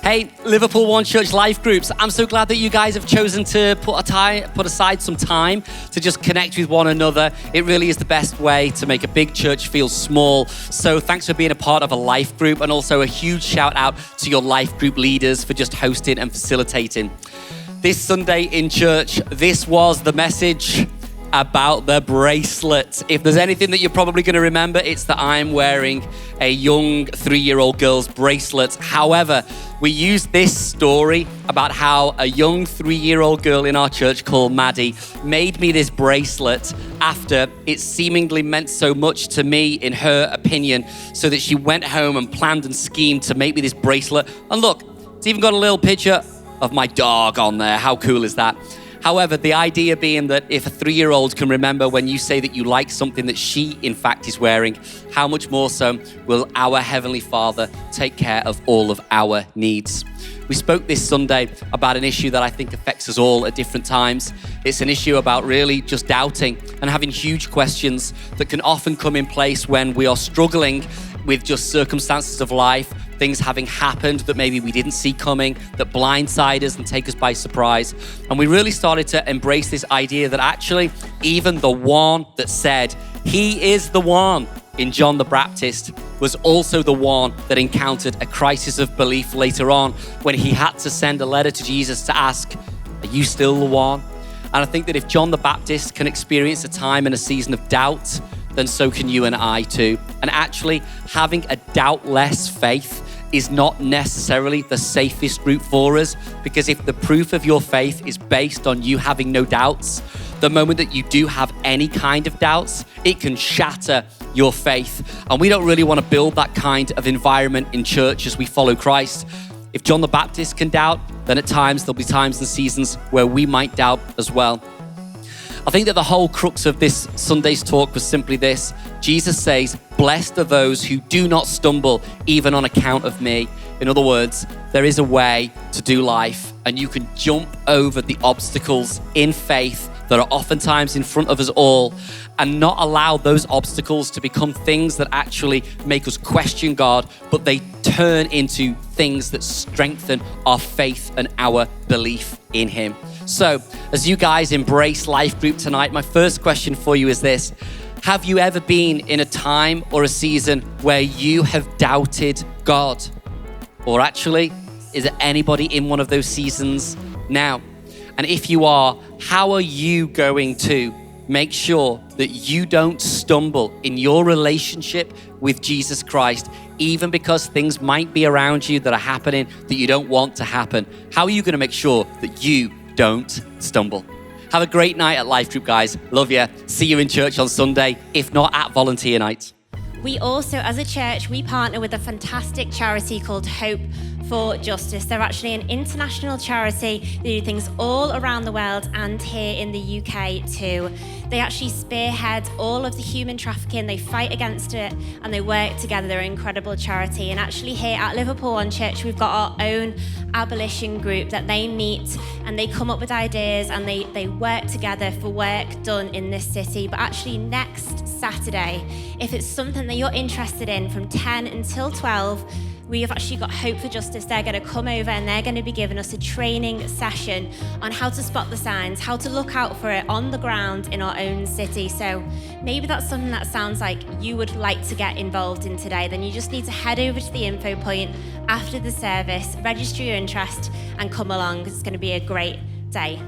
Hey, Liverpool One Church Life Groups, I'm so glad that you guys have chosen to put aside some time to just connect with one another. It really is the best way to make a big church feel small. So thanks for being a part of a life group, and also a huge shout out to your life group leaders for just hosting and facilitating. This Sunday in church, this was the message about the bracelet. If there's anything that you're probably going to remember, it's that I'm wearing a young 3-year-old girl's bracelet. However, we used this story about how a young 3-year-old girl in our church called Maddie made me this bracelet after it seemingly meant so much to me, in her opinion, so that she went home and planned and schemed to make me this bracelet. And look, it's even got a little picture of my dog on there. How cool is that? However, the idea being that if a 3-year-old can remember when you say that you like something that she, in fact, is wearing, how much more so will our Heavenly Father take care of all of our needs? We spoke this Sunday about an issue that I think affects us all at different times. It's an issue about really just doubting and having huge questions that can often come in place when we are struggling with just circumstances of life, things having happened that maybe we didn't see coming, that blindside us and take us by surprise. And we really started to embrace this idea that actually even the one that said, "He is the one," in John the Baptist, was also the one that encountered a crisis of belief later on when he had to send a letter to Jesus to ask, "Are you still the one?" And I think that if John the Baptist can experience a time and a season of doubt, then so can you and I too. And actually, having a doubtless faith is not necessarily the safest route for us, because if the proof of your faith is based on you having no doubts, the moment that you do have any kind of doubts, it can shatter your faith. And we don't really want to build that kind of environment in church as we follow Christ. If John the Baptist can doubt, then at times there'll be times and seasons where we might doubt as well. I think that the whole crux of this Sunday's talk was simply this. Jesus says, "Blessed are those who do not stumble even on account of me." In other words, there is a way to do life, and you can jump over the obstacles in faith that are oftentimes in front of us all, and not allow those obstacles to become things that actually make us question God, but they turn into things that strengthen our faith and our belief in Him. So, as you guys embrace Life Group tonight, my first question for you is this. Have you ever been in a time or a season where you have doubted God? Or actually, is there anybody in one of those seasons now? And if you are, how are you going to make sure that you don't stumble in your relationship with Jesus Christ, even because things might be around you that are happening that you don't want to happen? How are you going to make sure that you don't stumble? Have a great night at Life Group, guys. Love you. See you in church on Sunday, if not at volunteer night. We also, as a church, we partner with a fantastic charity called Hope for Justice. They're actually an international charity. They do things all around the world and here in the UK too. They actually spearhead all of the human trafficking. They fight against it and they work together. They're an incredible charity. And actually here at Liverpool One Church, we've got our own abolition group that they meet and they come up with ideas and they work together for work done in this city. But actually next Saturday, if it's something that you're interested in from 10 until 12, we have actually got Hope for Justice. They're going to come over and they're going to be giving us a training session on how to spot the signs, how to look out for it on the ground in our own city. So maybe that's something that sounds like you would like to get involved in today. Then you just need to head over to the info point after the service, register your interest and come along. It's going to be a great day.